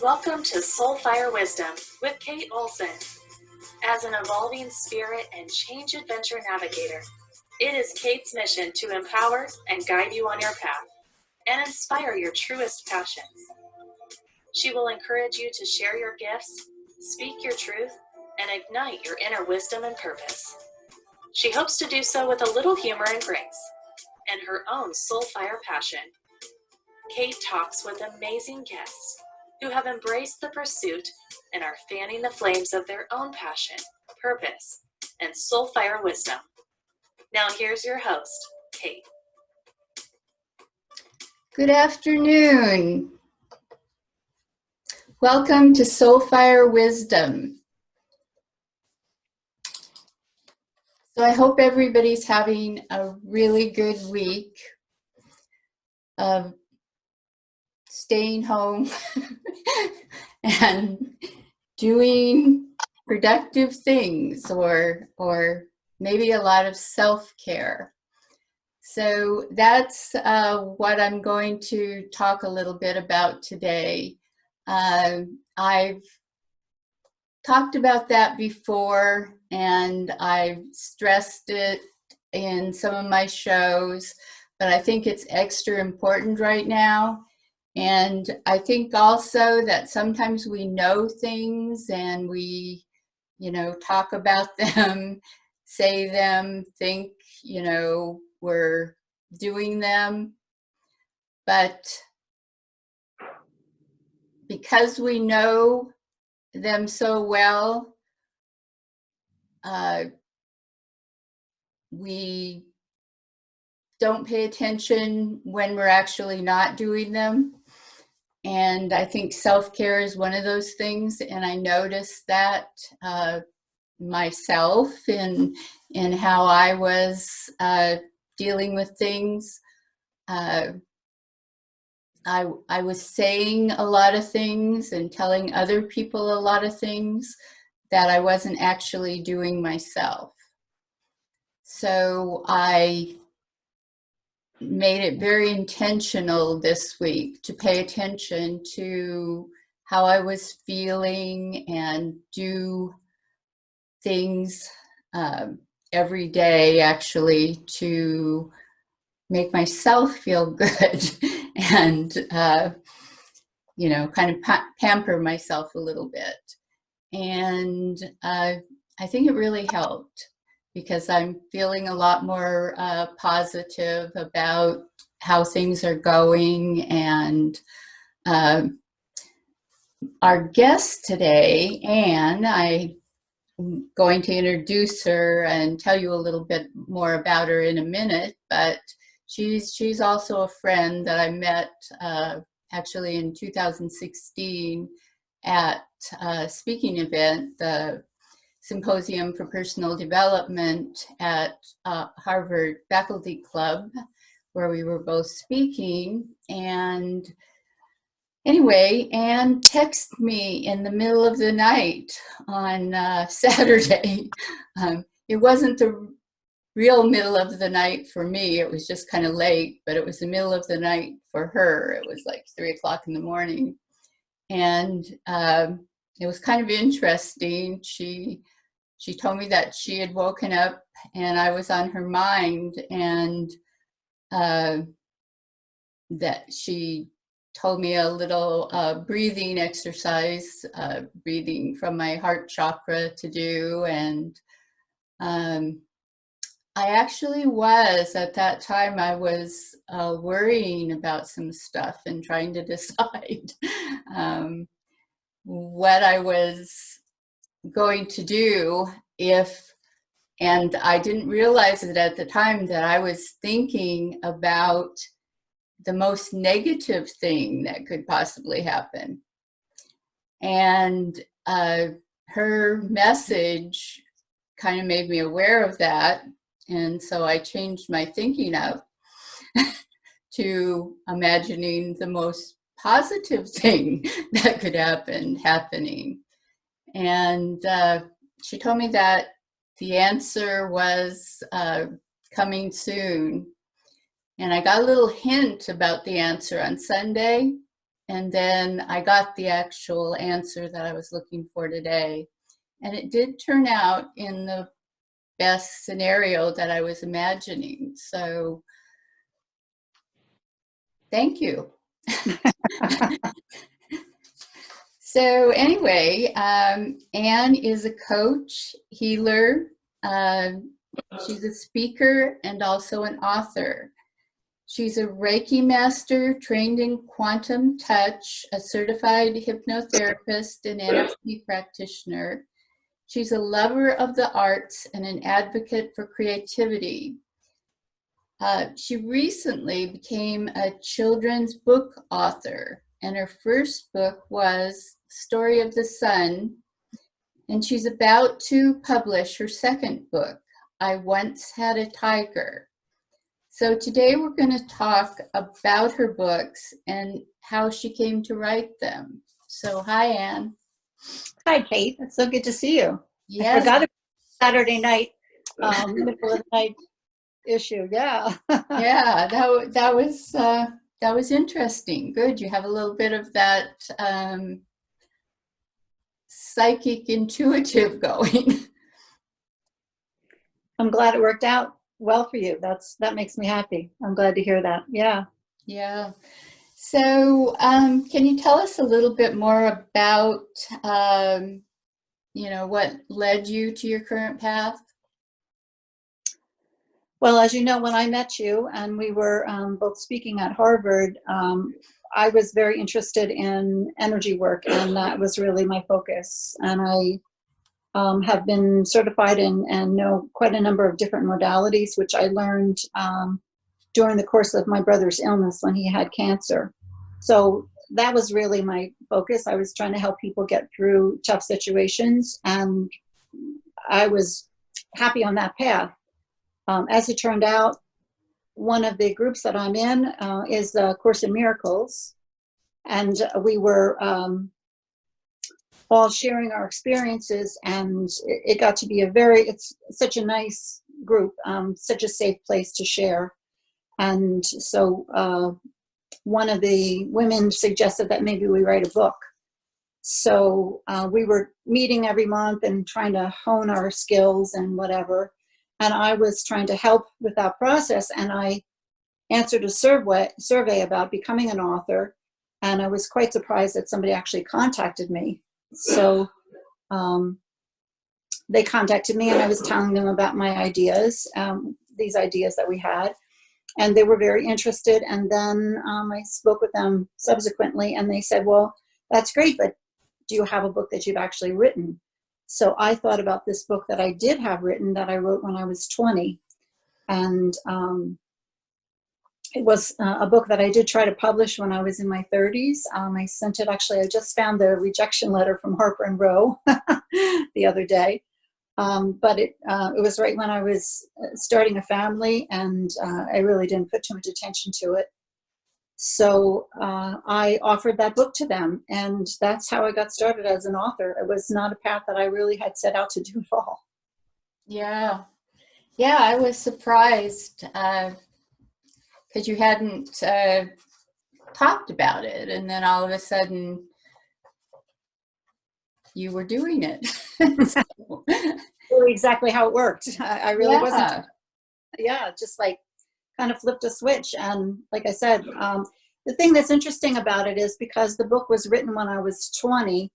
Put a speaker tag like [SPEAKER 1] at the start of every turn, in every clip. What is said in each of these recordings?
[SPEAKER 1] Welcome to Soulfire Wisdom with Kate Olson. As an evolving spirit and change adventure navigator, it is Kate's mission to empower and guide you on your path and inspire your truest passions. She will encourage you to share your gifts, speak your truth, and ignite your inner wisdom and purpose. She hopes to do so with a little humor and grace and her own soulfire passion. Kate talks with amazing guests who have embraced the pursuit and are fanning the flames of their own passion, purpose, and soulfire wisdom. Now here's your host, Kate.
[SPEAKER 2] Good afternoon. Welcome to Soulfire Wisdom. So I hope everybody's having a really good week of staying home and doing productive things or maybe a lot of self-care. So that's what I'm going to talk a little bit about today. I've talked about that before, and I've stressed it in some of my shows, but I think it's extra important right now. And I think also that sometimes we know things and we, talk about them, say them, think, we're doing them. But because we know them so well, we don't pay attention when we're actually not doing them. And I think self-care is one of those things. And I noticed that myself in how I was dealing with things. I was saying a lot of things and telling other people a lot of things that I wasn't actually doing myself. So I made it very intentional this week to pay attention to how I was feeling and do things every day actually to make myself feel good and kind of pamper myself a little bit. And I think it really helped, because I'm feeling a lot more positive about how things are going. And our guest today, Anne, I'm going to introduce her and tell you a little bit more about her in a minute, but she's also a friend that I met actually in 2016 at a speaking event, the Symposium for Personal Development at Harvard Faculty Club, where we were both speaking. And anyway, Anne texted me in the middle of the night on Saturday. It wasn't the real middle of the night for me. It was just kind of late, but it was the middle of the night for her. It was like 3 o'clock in the morning. And it was kind of interesting. She told me that she had woken up and I was on her mind, and that she told me a little breathing exercise, breathing from my heart chakra to do. And I actually was, at that time, I was worrying about some stuff and trying to decide what I was going to do and I didn't realize it at the time that I was thinking about the most negative thing that could possibly happen. And her message kind of made me aware of that. And so I changed my thinking up to imagining the most positive thing that could happening. And she told me that the answer was coming soon. And I got a little hint about the answer on Sunday. And then I got the actual answer that I was looking for today. And it did turn out in the best scenario that I was imagining. So thank you. So anyway, Anne is a coach, healer. She's a speaker and also an author. She's a Reiki master trained in quantum touch, a certified hypnotherapist and NLP practitioner. She's a lover of the arts and an advocate for creativity. She recently became a children's book author, and her first book was Story of the Sun, and she's about to publish her second book, I Once Had a Tiger. So today we're going to talk about her books and how she came to write them. So hi, Anne.
[SPEAKER 3] Hi, Kate. It's so good to see you.
[SPEAKER 2] Yes.
[SPEAKER 3] I forgot about Saturday night, middle of the night issue. Yeah.
[SPEAKER 2] Yeah, that was interesting. Good. You have a little bit of that psychic intuitive going.
[SPEAKER 3] I'm glad it worked out well for you. That makes me happy. I'm glad to hear that. Yeah.
[SPEAKER 2] Yeah. So can you tell us a little bit more about what led you to your current path?
[SPEAKER 3] Well, as you know, when I met you and we were both speaking at Harvard, I was very interested in energy work, and that was really my focus. And I have been certified and know quite a number of different modalities, which I learned during the course of my brother's illness when he had cancer. So that was really my focus. I was trying to help people get through tough situations, and I was happy on that path. As it turned out, one of the groups that I'm in is the Course in Miracles, and we were all sharing our experiences, and it got to be it's such a nice group, such a safe place to share. And so one of the women suggested that maybe we write a book. So we were meeting every month and trying to hone our skills and whatever. And I was trying to help with that process, and I answered a survey about becoming an author, and I was quite surprised that somebody actually contacted me. So they contacted me, and I was telling them about my ideas, these ideas that we had, and they were very interested. And then I spoke with them subsequently, and they said, well, that's great, but do you have a book that you've actually written? So I thought about this book that I did have written that I wrote when I was 20. And it was a book that I did try to publish when I was in my 30s. I sent it, actually, I just found the rejection letter from Harper and Row the other day. But it was right when I was starting a family, and I really didn't put too much attention to it. So I offered that book to them, and that's how I got started as an author. It was not a path that I really had set out to do at all.
[SPEAKER 2] Yeah. Yeah, I was surprised because you hadn't talked about it, and then all of a sudden you were doing it. So,
[SPEAKER 3] really exactly how it worked. I really wasn't. Yeah, just like kind of flipped a switch. And like I said, the thing that's interesting about it is because the book was written when I was 20,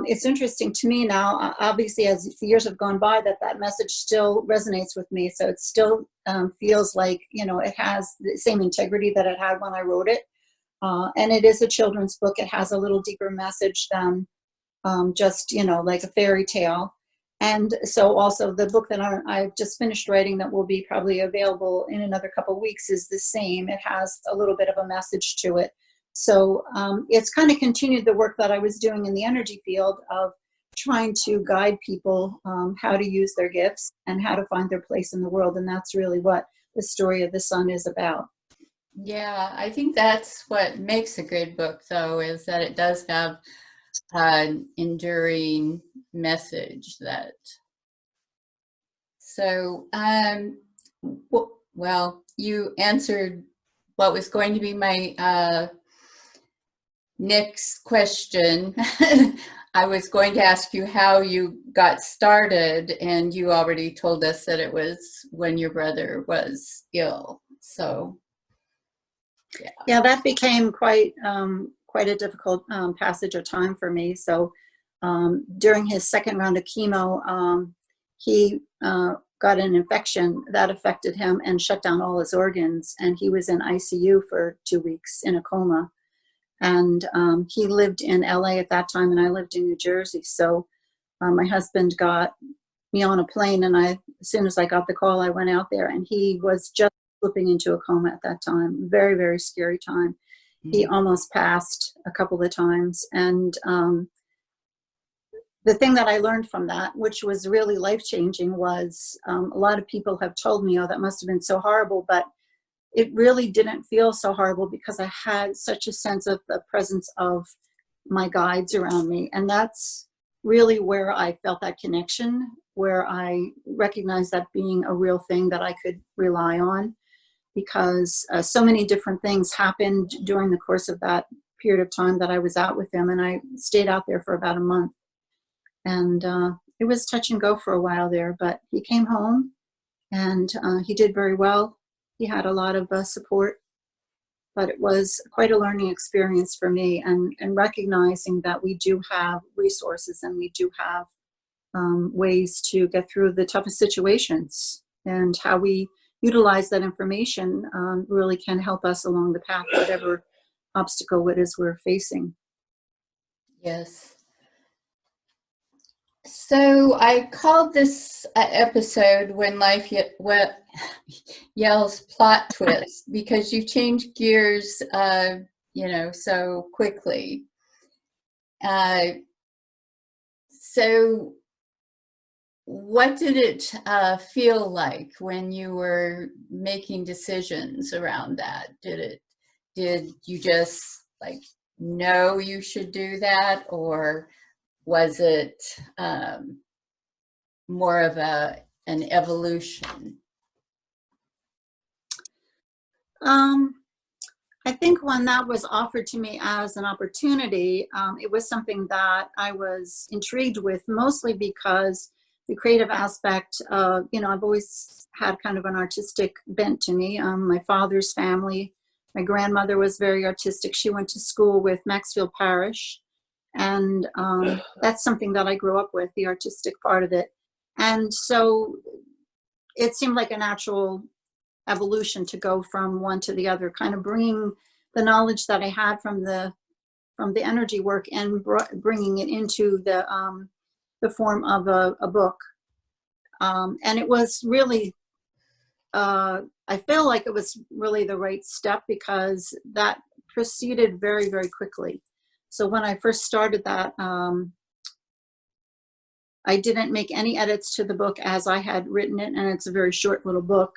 [SPEAKER 3] it's interesting to me now, obviously, as the years have gone by, that message still resonates with me. So it still feels like, it has the same integrity that it had when I wrote it. And it is a children's book. It has a little deeper message than just, like a fairy tale. And so also the book that I've just finished writing that will be probably available in another couple of weeks is the same. It has a little bit of a message to it. So it's kind of continued the work that I was doing in the energy field of trying to guide people how to use their gifts and how to find their place in the world. And that's really what the Story of the Sun is about.
[SPEAKER 2] Yeah, I think that's what makes a good book, though, is that it does have an enduring message. Well, you answered what was going to be my next question. I was going to ask you how you got started, and you already told us that it was when your brother was ill. So,
[SPEAKER 3] yeah, that became quite a difficult passage of time for me. So during his second round of chemo, he got an infection that affected him and shut down all his organs, and he was in ICU for 2 weeks in a coma. And he lived in LA at that time, and I lived in New Jersey. So my husband got me on a plane, and as soon as I got the call, I went out there, and he was just slipping into a coma at that time. Very, very scary time. He almost passed a couple of times. And the thing that I learned from that, which was really life-changing, was a lot of people have told me, oh, that must have been so horrible, but it really didn't feel so horrible because I had such a sense of the presence of my guides around me. And that's really where I felt that connection, where I recognized that being a real thing that I could rely on, because so many different things happened during the course of that period of time that I was out with him. And I stayed out there for about a month. And it was touch and go for a while there, but he came home, and he did very well. He had a lot of support, but it was quite a learning experience for me, and recognizing that we do have resources and we do have ways to get through the toughest situations, and how we utilize that information really can help us along the path, whatever obstacle it is we're facing.
[SPEAKER 2] Yes. So I called this episode When Life Yells Plot Twist, because you changed gears, so quickly. So what did it feel like when you were making decisions around that? Did you just know you should do that, or was it more of an evolution?
[SPEAKER 3] I think when that was offered to me as an opportunity, it was something that I was intrigued with, mostly because the creative aspect, I've always had kind of an artistic bent to me. My father's family, my grandmother was very artistic. She went to school with Maxfield Parrish. And that's something that I grew up with, the artistic part of it. And so it seemed like a natural evolution to go from one to the other, kind of bringing the knowledge that I had from the energy work and bringing it into the form of a book. And it was really, I feel like it was really the right step, because that proceeded very, very quickly. So when I first started that, I didn't make any edits to the book as I had written it, and it's a very short little book,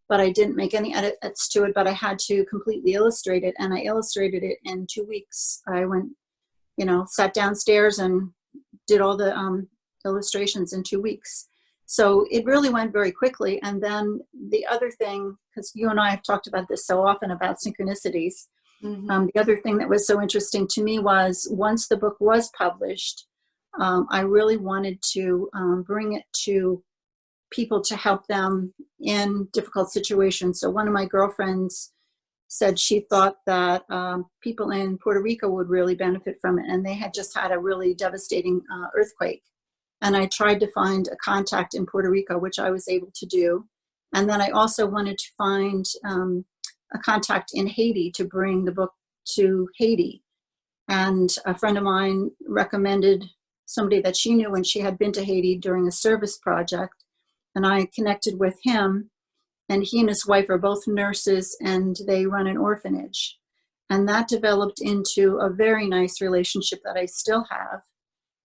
[SPEAKER 3] but I didn't make any edits to it, but I had to completely illustrate it, and I illustrated it in 2 weeks. I went, sat downstairs and did all the illustrations in 2 weeks. So it really went very quickly. And then the other thing, because you and I have talked about this so often about synchronicities, the other thing that was so interesting to me was, once the book was published, I really wanted to bring it to people to help them in difficult situations. So one of my girlfriends said she thought that people in Puerto Rico would really benefit from it, and they had just had a really devastating earthquake. And I tried to find a contact in Puerto Rico, which I was able to do. And then I also wanted to find a contact in Haiti to bring the book to Haiti. And a friend of mine recommended somebody that she knew, and she had been to Haiti during a service project. And I connected with him, and he and his wife are both nurses, and they run an orphanage. And that developed into a very nice relationship that I still have.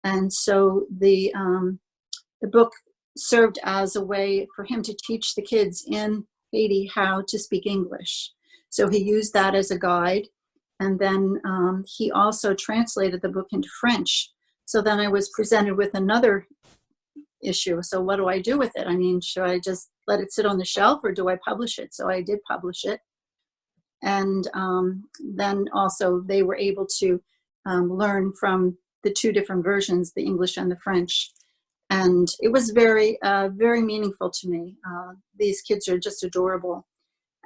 [SPEAKER 3] And so the book served as a way for him to teach the kids in Haiti how to speak English. So he used that as a guide. And then he also translated the book into French. So then I was presented with another issue. So what do I do with it? I mean, should I just let it sit on the shelf, or do I publish it? So I did publish it. And then also they were able to learn from the two different versions, the English and the French. And it was very, very meaningful to me. These kids are just adorable.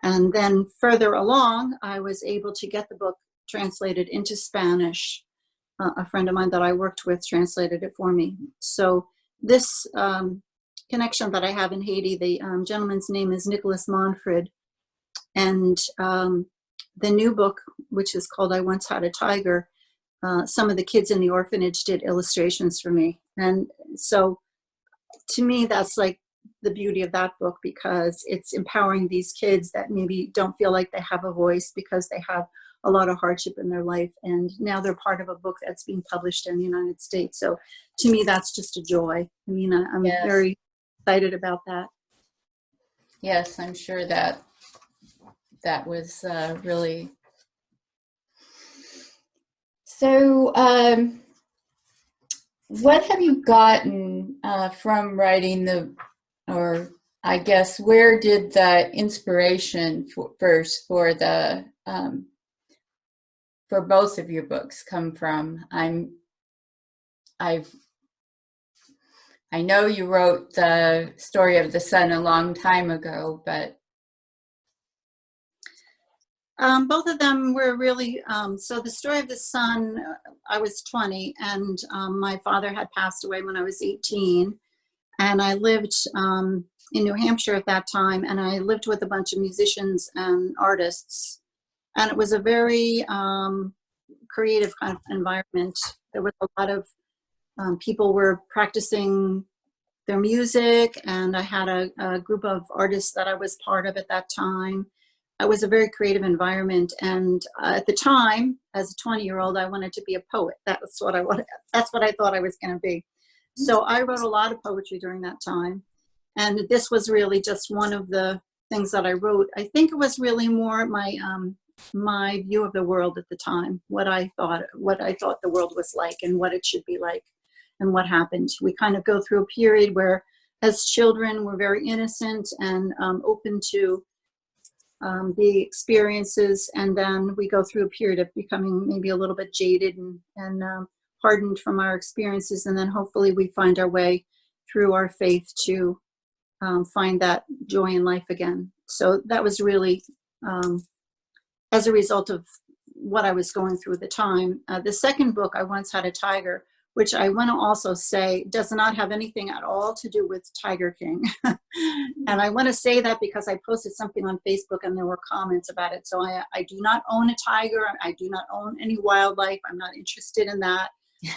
[SPEAKER 3] And then further along, I was able to get the book translated into Spanish. A friend of mine that I worked with translated it for me. So this connection that I have in Haiti, the gentleman's name is Nicholas Monfred. And the new book, which is called I Once Had a Tiger, some of the kids in the orphanage did illustrations for me. And so to me, that's like the beauty of that book, because it's empowering these kids that maybe don't feel like they have a voice because they have a lot of hardship in their life. And now they're part of a book that's being published in the United States. So to me, that's just a joy. I mean, I'm
[SPEAKER 2] Yes.
[SPEAKER 3] very excited about that.
[SPEAKER 2] Yes, I'm sure that was really. So what have you gotten from writing or I guess, where did the inspiration first for the for both of your books come from? I know you wrote the Story of the Sun a long time ago, but
[SPEAKER 3] both of them were really, so the Story of the Sun, I was 20, and my father had passed away when I was 18, and I lived in New Hampshire at that time, and I lived with a bunch of musicians and artists, and it was a very creative kind of environment. There was a lot of people were practicing their music, and I had a group of artists that I was part of at that time. It was a very creative environment, and at the time, as a 20-year-old, I wanted to be a poet. That's what I wanted. That's what I thought I was going to be. So I wrote a lot of poetry during that time, and this was really just one of the things that I wrote. I think it was really more my my view of the world at the time, what I thought the world was like, and what it should be like, and what happened. We kind of go through a period where, as children, we're very innocent and open to the experiences, and then we go through a period of becoming maybe a little bit jaded and hardened from our experiences, and then hopefully we find our way through our faith to find that joy in life again. So that was really as a result of what I was going through at the time. The second book, I Once Had a Tiger, which I want to also say does not have anything at all to do with Tiger King. And I want to say that because I posted something on Facebook and there were comments about it. So I do not own a tiger. I do not own any wildlife. I'm not interested in that.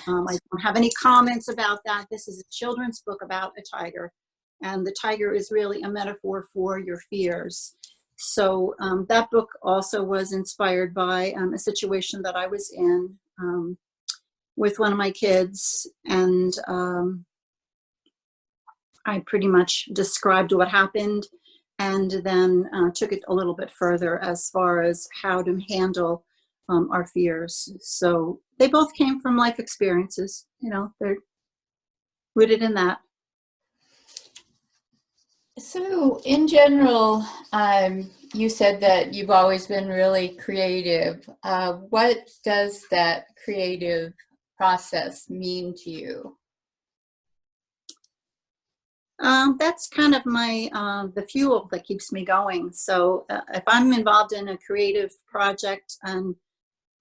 [SPEAKER 3] I don't have any comments about that. This is a children's book about a tiger. And the tiger is really a metaphor for your fears. So that book also was inspired by a situation that I was in with one of my kids, and I pretty much described what happened, and then took it a little bit further as far as how to handle our fears. So they both came from life experiences, you know, they're rooted in that.
[SPEAKER 2] So in general, you said that you've always been really creative. What does that creative process mean to you?
[SPEAKER 3] That's kind of my the fuel that keeps me going. So if I'm involved in a creative project, and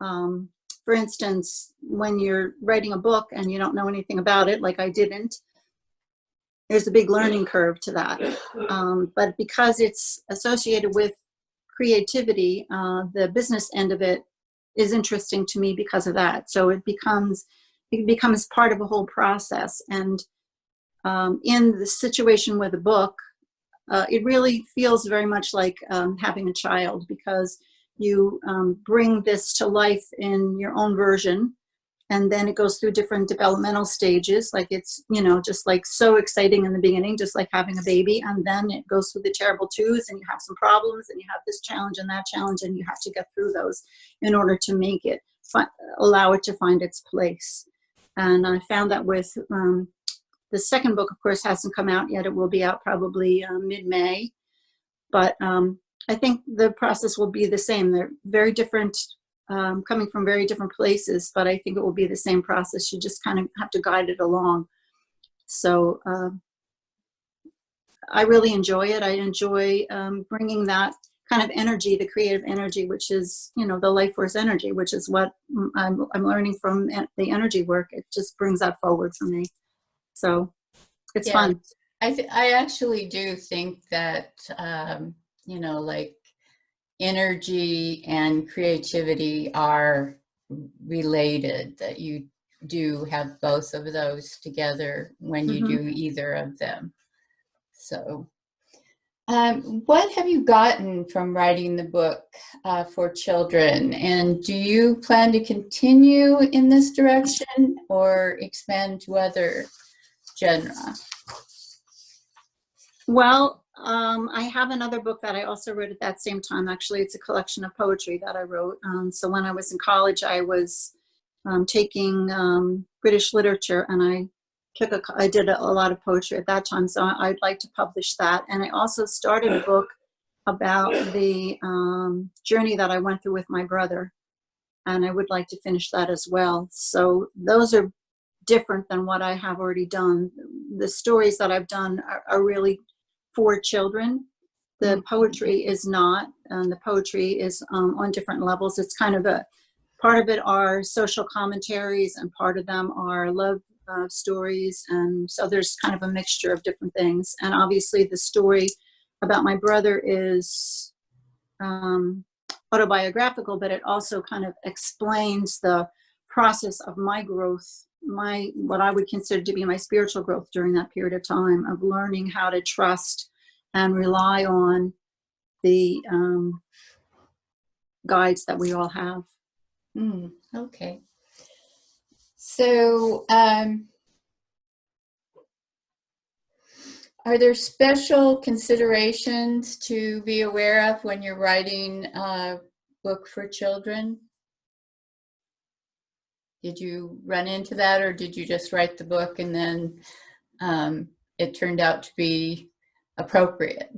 [SPEAKER 3] for instance, when you're writing a book and you don't know anything about it, like I didn't, there's a big learning curve to that. But because it's associated with creativity, the business end of it is interesting to me because of that. So it becomes part of a whole process. And in the situation with a book, it really feels very much like having a child, because you bring this to life in your own version, and then it goes through different developmental stages. Like it's, you know, just like so exciting in the beginning, just like having a baby, and then it goes through the terrible twos, and you have some problems, and you have this challenge and that challenge, and you have to get through those in order to make it, allow it to find its place. And I found that with the second book, of course, hasn't come out yet. It will be out probably mid-May. But I think the process will be the same. They're very different coming from very different places, but I think it will be the same process. You just kind of have to guide it along. So I really enjoy it. I enjoy bringing that kind of energy, the creative energy, which is, you know, the life force energy, which is what I'm learning from the energy work. It just brings that forward for me. So it's fun.
[SPEAKER 2] I actually do think that, you know, like energy and creativity are related, that you do have both of those together when you do either of them. So what have you gotten from writing the book for children? And do you plan to continue in this direction or expand to other genera?
[SPEAKER 3] Well, I have another book that I also wrote at that same time. Actually, it's a collection of poetry that I wrote. So when I was in college, I was taking British literature, and I did a lot of poetry at that time. So I'd like to publish that. And I also started a book about the journey that I went through with my brother, and I would like to finish that as well. So those are different than what I have already done. The stories that I've done are really for children. The poetry is not, and the poetry is on different levels. It's kind of part of it are social commentaries, and part of them are love stories, and so there's kind of a mixture of different things. And obviously the story about my brother is autobiographical, but it also kind of explains the process of my growth, what I would consider to be my spiritual growth during that period of time, of learning how to trust and rely on the guides that we all have.
[SPEAKER 2] Okay. So are there special considerations to be aware of when you're writing a book for children? Did you run into that, or did you just write the book and then it turned out to be appropriate?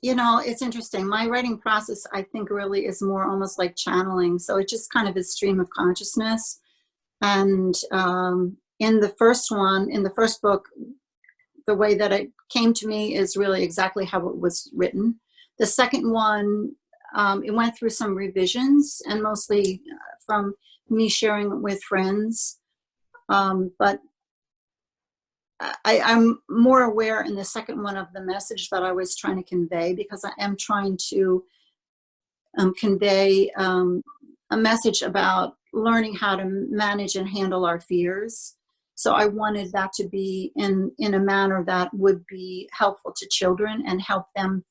[SPEAKER 3] You know, it's interesting. My writing process, I think, really is more almost like channeling. So it's just kind of a stream of consciousness. And in the first book, the way that it came to me is really exactly how it was written. The second one, it went through some revisions, and mostly from me sharing it with friends. But I'm more aware in the second one of the message that I was trying to convey, because I am trying to convey a message about learning how to manage and handle our fears. So I wanted that to be in a manner that would be helpful to children and help them,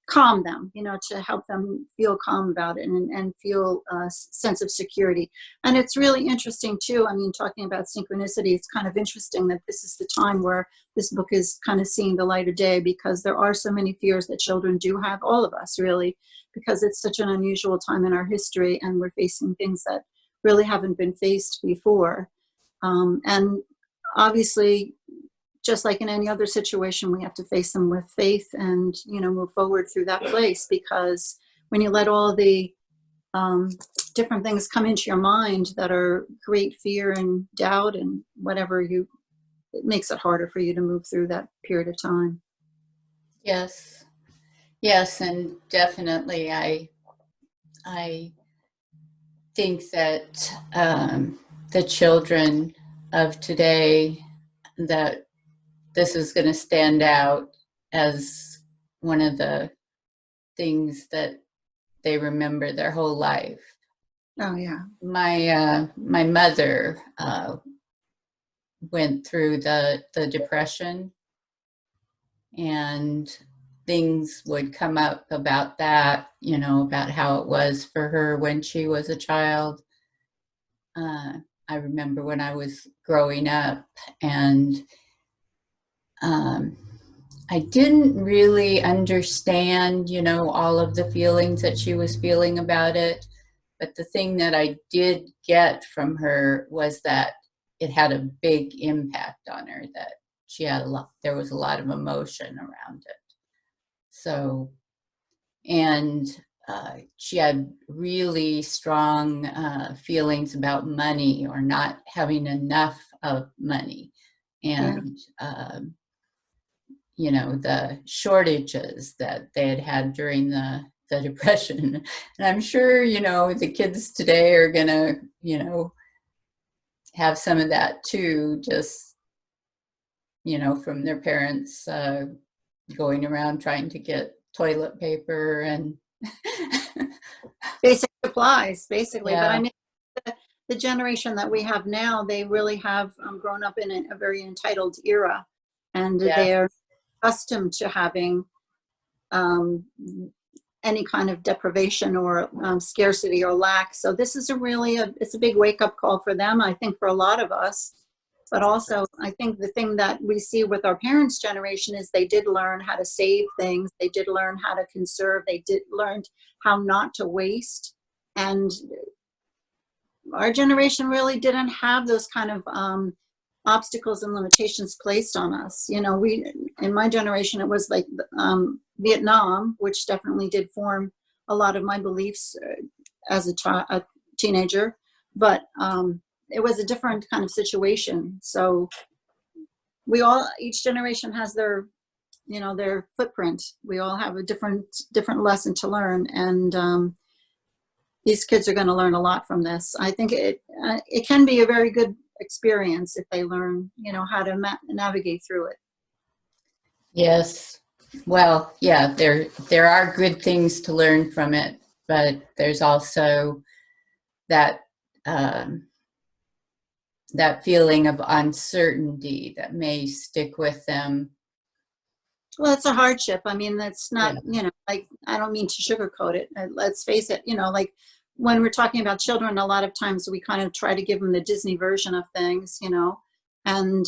[SPEAKER 3] calm them, you know, to help them feel calm about it and feel a sense of security. And it's really interesting too. I mean, talking about synchronicity, it's kind of interesting that this is the time where this book is kind of seeing the light of day, because there are so many fears that children do have, all of us really, because it's such an unusual time in our history, and we're facing things that really haven't been faced before. And obviously, just like in any other situation, we have to face them with faith and, you know, move forward through that place, because when you let all the different things come into your mind that create fear and doubt and whatever, it makes it harder for you to move through that period of time.
[SPEAKER 2] Yes, and definitely I think that the children of today, that this is going to stand out as one of the things that they remember their whole life.
[SPEAKER 3] Oh yeah.
[SPEAKER 2] My mother went through the Depression, and things would come up about that, you know, about how it was for her when she was a child. I remember when I was growing up, and I didn't really understand, you know, all of the feelings that she was feeling about it. But the thing that I did get from her was that it had a big impact on her, that she had there was a lot of emotion around it. So and she had really strong feelings about money, or not having enough of money, and you know, the shortages that they had had during the Depression. And I'm sure, you know, the kids today are gonna, you know, have some of that too, just, you know, from their parents going around trying to get toilet paper and
[SPEAKER 3] basic supplies, basically.
[SPEAKER 2] yeah.
[SPEAKER 3] But I mean, the generation that we have now, they really have grown up in a very entitled era, and
[SPEAKER 2] Yeah.
[SPEAKER 3] they're accustomed to having any kind of deprivation or scarcity or lack. So this is it's a big wake-up call for them, I think, for a lot of us. But also, I think the thing that we see with our parents' generation is they did learn how to save things. They did learn how to conserve. They did learn how not to waste. And our generation really didn't have those kind of obstacles and limitations placed on us. You know, in my generation, it was like Vietnam, which definitely did form a lot of my beliefs as a teenager. But it was a different kind of situation. So each generation has their, you know, their footprint. We all have a different lesson to learn, and these kids are going to learn a lot from this. I think it can be a very good experience if they learn, you know, how to navigate through it.
[SPEAKER 2] Yes. Well, yeah, there are good things to learn from it, but there's also that that feeling of uncertainty that may stick with them.
[SPEAKER 3] Well, it's a hardship. I mean, that's not, you know, like, I don't mean to sugarcoat it. Let's face it, you know, like when we're talking about children, a lot of times we kind of try to give them the Disney version of things, you know, and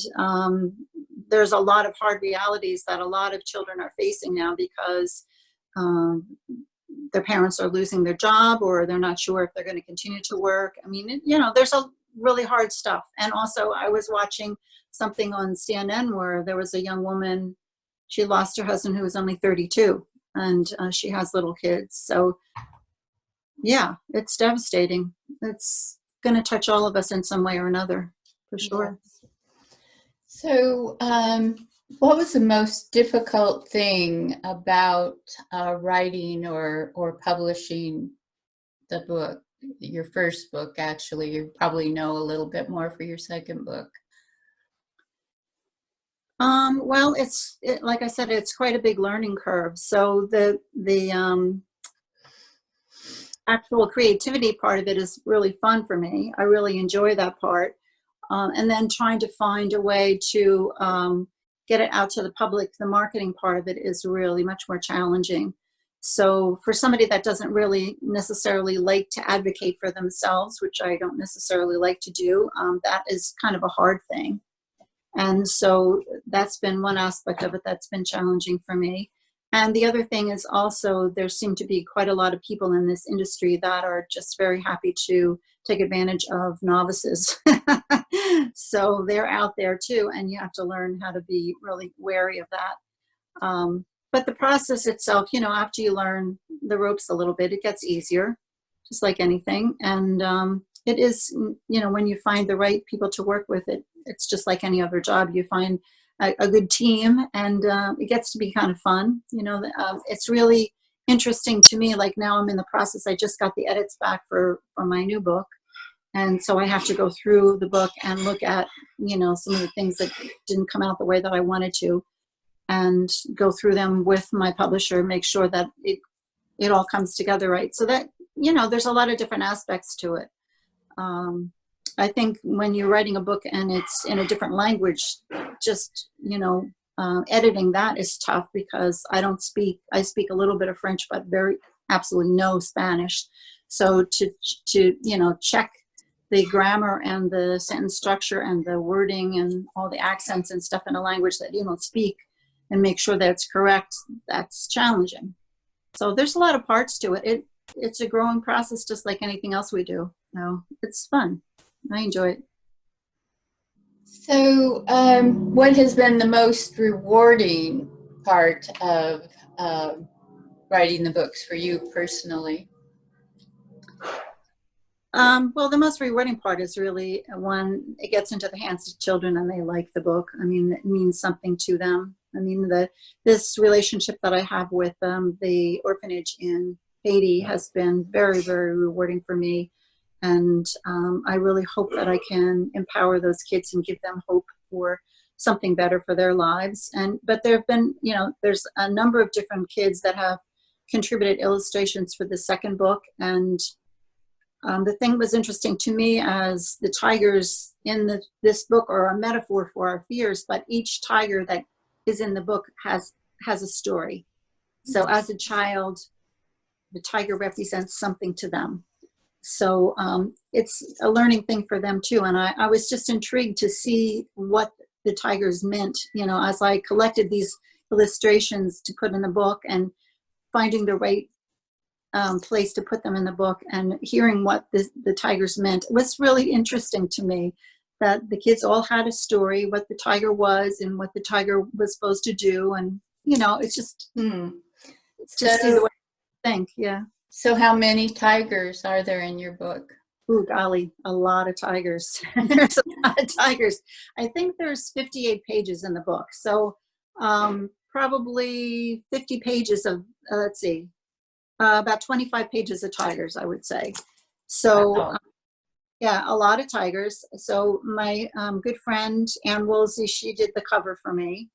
[SPEAKER 3] there's a lot of hard realities that a lot of children are facing now because their parents are losing their job, or they're not sure if they're going to continue to work. I mean, you know, there's a really hard stuff. And also, I was watching something on CNN where there was a young woman. She lost her husband, who was only 32, and she has little kids. So, yeah, it's devastating. It's going to touch all of us in some way or another, for sure.
[SPEAKER 2] Yes. So, what was the most difficult thing about writing or publishing the book? Your first book, actually. You probably know a little bit more for your second book.
[SPEAKER 3] Well, like I said, it's quite a big learning curve. So the actual creativity part of it is really fun for me. I really enjoy that part. And then trying to find a way to get it out to the public, the marketing part of it is really much more challenging. So for somebody that doesn't really necessarily like to advocate for themselves, which I don't necessarily like to do, that is kind of a hard thing. And so that's been one aspect of it that's been challenging for me. And the other thing is also there seem to be quite a lot of people in this industry that are just very happy to take advantage of novices. So they're out there too, and you have to learn how to be really wary of that. But the process itself, you know, after you learn the ropes a little bit, it gets easier, just like anything. And it is, you know, when you find the right people to work with it, it's just like any other job. You find a good team, and it gets to be kind of fun. You know, it's really interesting to me. Like now I'm in the process. I just got the edits back for my new book. And so I have to go through the book and look at, you know, some of the things that didn't come out the way that I wanted to, and go through them with my publisher, make sure that it all comes together right. So that, you know, there's a lot of different aspects to it. I think when you're writing a book and it's in a different language, just, you know, editing that is tough because I speak a little bit of French, but absolutely no Spanish. So to you know, check the grammar and the sentence structure and the wording and all the accents and stuff in a language that you don't speak, and make sure that it's correct, that's challenging. So there's a lot of parts to it. It's a growing process, just like anything else we do. No, it's fun. I enjoy it.
[SPEAKER 2] So, what has been the most rewarding part of writing the books for you personally?
[SPEAKER 3] Well, the most rewarding part is really when it gets into the hands of children and they like the book. I mean, it means something to them. I mean, this relationship that I have with the orphanage in Haiti has been very, very rewarding for me. And I really hope that I can empower those kids and give them hope for something better for their lives. But there have been, there's a number of different kids that have contributed illustrations for the second book. And the thing was interesting to me as the tigers in this book are a metaphor for our fears, but each tiger that is in the book has a story. So as a child, the tiger represents something to them. So it's a learning thing for them too. And I was just intrigued to see what the tigers meant, as I collected these illustrations to put in the book and finding the right place to put them in the book and hearing what the tigers meant. It was really interesting to me that the kids all had a story, what the tiger was and what the tiger was supposed to do. And, it's just, just see the way I think. Yeah.
[SPEAKER 2] So how many tigers are there in your book?
[SPEAKER 3] Ooh, golly, a lot of tigers. There's a lot of tigers. I think there's 58 pages in the book. So probably 50 pages of, let's see, about 25 pages of tigers, I would say. So,
[SPEAKER 2] wow.
[SPEAKER 3] Yeah, a lot of tigers. So my good friend, Anne Logue, she did the cover for me.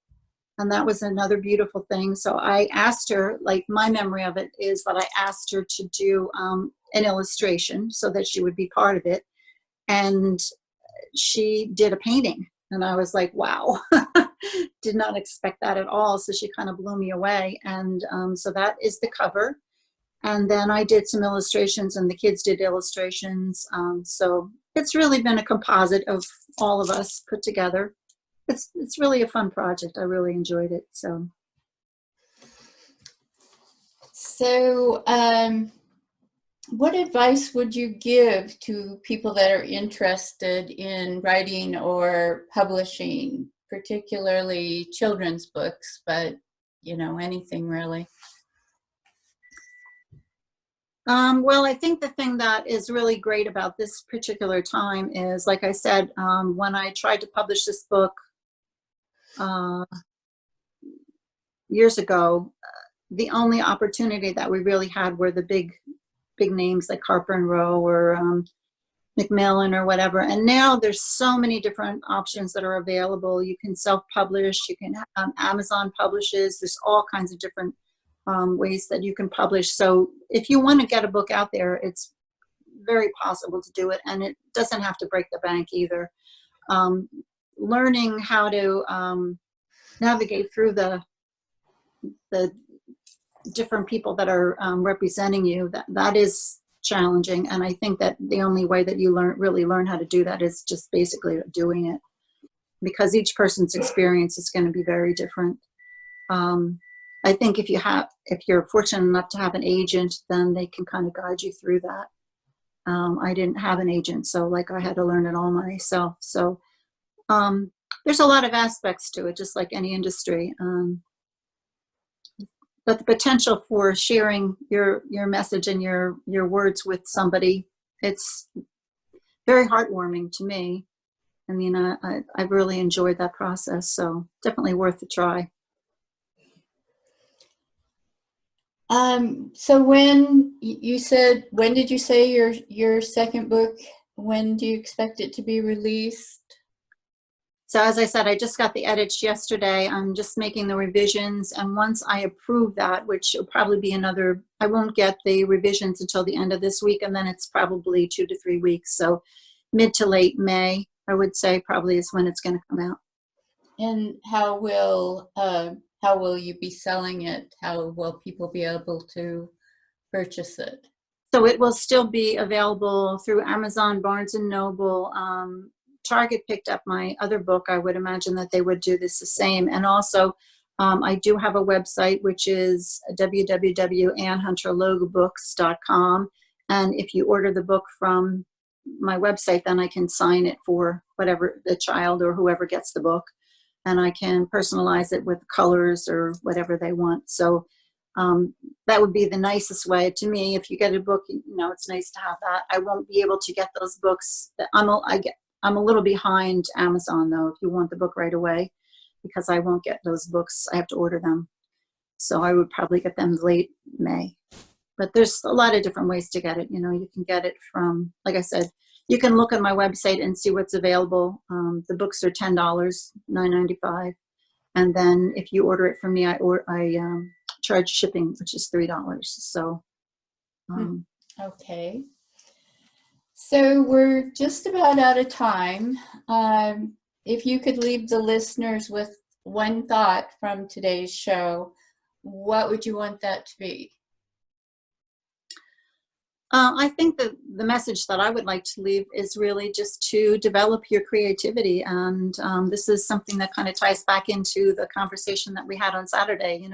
[SPEAKER 3] And that was another beautiful thing. So I asked her, like my memory of it is that I asked her to do an illustration so that she would be part of it. And she did a painting. And I was like, wow, did not expect that at all. So she kind of blew me away. And so that is the cover. And then I did some illustrations and the kids did illustrations. So it's really been a composite of all of us put together. It's really a fun project. I really enjoyed it. So
[SPEAKER 2] what advice would you give to people that are interested in writing or publishing, particularly children's books, but anything really?
[SPEAKER 3] Well, I think the thing that is really great about this particular time is, like I said, when I tried to publish this book years ago, the only opportunity that we really had were the big names like Harper and Row or Macmillan or whatever. And now there's so many different options that are available. You can self-publish, you can Amazon publishes. There's all kinds of different ways that you can publish. So if you want to get a book out there, it's very possible to do it, and it doesn't have to break the bank either. Learning how to navigate through the different people that are representing you, that is challenging. And I think that the only way that you really learn how to do that is just basically doing it, because each person's experience is going to be very different. I think if you're fortunate enough to have an agent, then they can kind of guide you through that. I didn't have an agent, so I had to learn it all myself. So there's a lot of aspects to it, just like any industry. But the potential for sharing your message and your words with somebody, it's very heartwarming to me. I mean, I've really enjoyed that process, so definitely worth a try.
[SPEAKER 2] So when did you say your second book, when do you expect it to be released?
[SPEAKER 3] So as I said, I just got the edits yesterday. I'm just making the revisions. And once I approve that, which will probably be I won't get the revisions until the end of this week. And then it's probably 2 to 3 weeks. So mid to late May, I would say, probably is when it's going to come out.
[SPEAKER 2] And how will you be selling it? How will people be able to purchase it?
[SPEAKER 3] So it will still be available through Amazon, Barnes & Noble. Target picked up my other book. I would imagine that they would do this the same. And also, I do have a website, which is www.annehunterloguebooks.com. And if you order the book from my website, then I can sign it for whatever the child or whoever gets the book. And I can personalize it with colors or whatever they want. So that would be the nicest way to me. If you get a book, it's nice to have that. I won't be able to get those books. I'm a little behind Amazon though, if you want the book right away, because I won't get those books. I have to order them. So I would probably get them late May. But there's a lot of different ways to get it. You can get it from, like I said, you can look at my website and see what's available. The books are $10, $9.95. And then if you order it from me, I charge shipping, which is $3. So,
[SPEAKER 2] okay. So we're just about out of time. If you could leave the listeners with one thought from today's show, what would you want that to be?
[SPEAKER 3] I think that the message that I would like to leave is really just to develop your creativity. And this is something that kind of ties back into the conversation that we had on Saturday,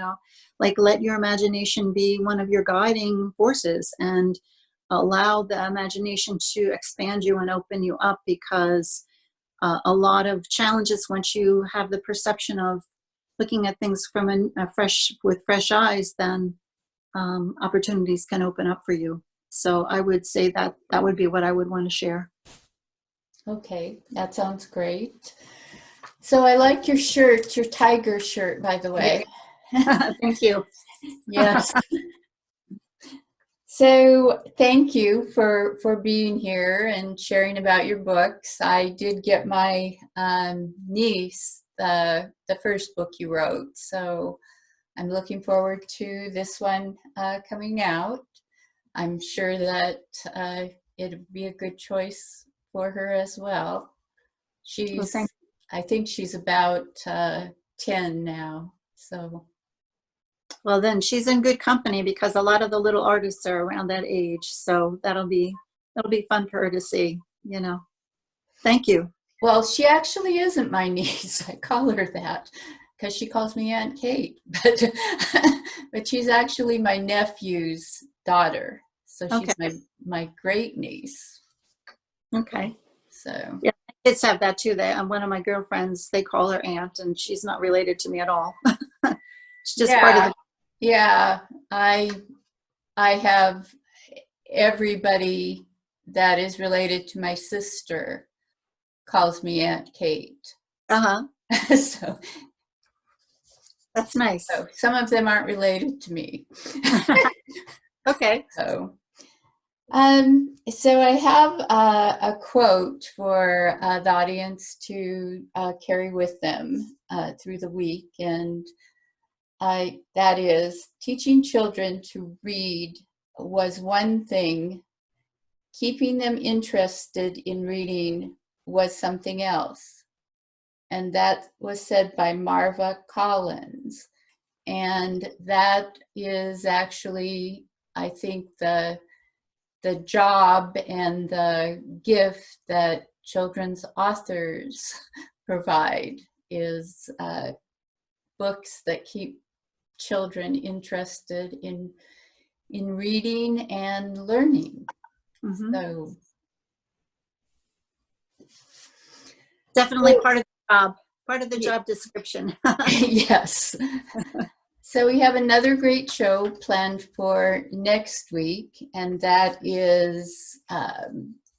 [SPEAKER 3] like let your imagination be one of your guiding forces and allow the imagination to expand you and open you up, because a lot of challenges, once you have the perception of looking at things from with fresh eyes, then opportunities can open up for you. So I would say that that would be what I would want to share.
[SPEAKER 2] Okay, that sounds great. So I like your shirt, your tiger shirt, by the way.
[SPEAKER 3] Thank you.
[SPEAKER 2] Yes. So thank you for being here and sharing about your books. I did get my niece the first book you wrote, so I'm looking forward to this one coming out. I'm sure that it'd be a good choice for her as well. I think she's about 10 now. So.
[SPEAKER 3] Well, then she's in good company, because a lot of the little artists are around that age. So that'll be fun for her to see. Thank you.
[SPEAKER 2] Well, she actually isn't my niece. I call her that because she calls me Aunt Kate, but she's actually my nephew's daughter. So she's
[SPEAKER 3] okay.
[SPEAKER 2] my great niece.
[SPEAKER 3] Okay.
[SPEAKER 2] So
[SPEAKER 3] yeah, kids have that too. One of my girlfriends, they call her aunt, and she's not related to me at all. She's just part of the.
[SPEAKER 2] Yeah, I have everybody that is related to my sister calls me Aunt Kate. So
[SPEAKER 3] that's nice.
[SPEAKER 2] So some of them aren't related to me.
[SPEAKER 3] Okay.
[SPEAKER 2] So I have a quote for the audience to carry with them through the week, and that is, teaching children to read was one thing, keeping them interested in reading was something else. And that was said by Marva Collins. And that is actually, I think, the job and the gift that children's authors provide is books that keep children interested in reading and learning.
[SPEAKER 3] Mm-hmm.
[SPEAKER 2] So
[SPEAKER 3] definitely part of the job description.
[SPEAKER 2] Yes. So we have another great show planned for next week, and that is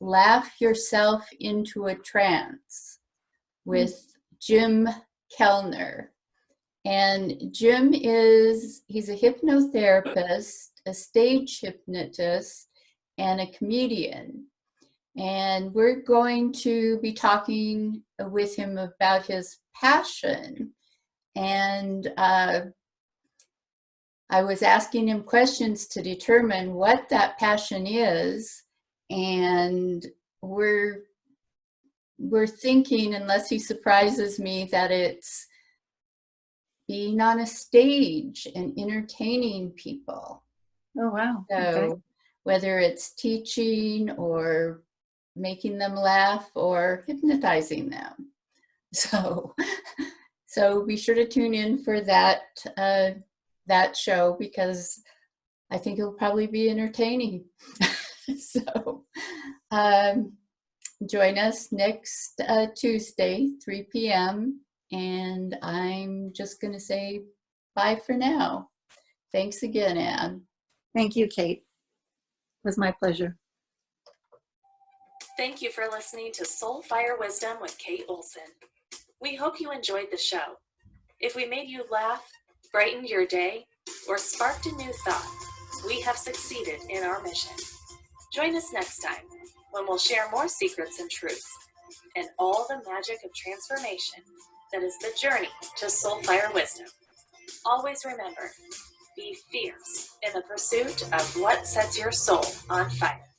[SPEAKER 2] Laugh Yourself into a Trance with Jim Kellner. And Jim he's a hypnotherapist, a stage hypnotist, and a comedian. And we're going to be talking with him about his passion. And I was asking him questions to determine what that passion is. And we're thinking, unless he surprises me, that it's being on a stage and entertaining people.
[SPEAKER 3] Oh, wow.
[SPEAKER 2] So
[SPEAKER 3] okay.
[SPEAKER 2] Whether it's teaching or making them laugh or hypnotizing them. So be sure to tune in for that show, because I think it'll probably be entertaining. So join us next Tuesday, 3 p.m. And I'm just going to say bye for now. Thanks again, Anne.
[SPEAKER 3] Thank you, Kate. It was my pleasure.
[SPEAKER 1] Thank you for listening to Soul Fire Wisdom with Kate Olson. We hope you enjoyed the show. If we made you laugh, brightened your day, or sparked a new thought, we have succeeded in our mission. Join us next time when we'll share more secrets and truths and all the magic of transformation that is the journey to Soul Fire Wisdom. Always remember, be fierce in the pursuit of what sets your soul on fire.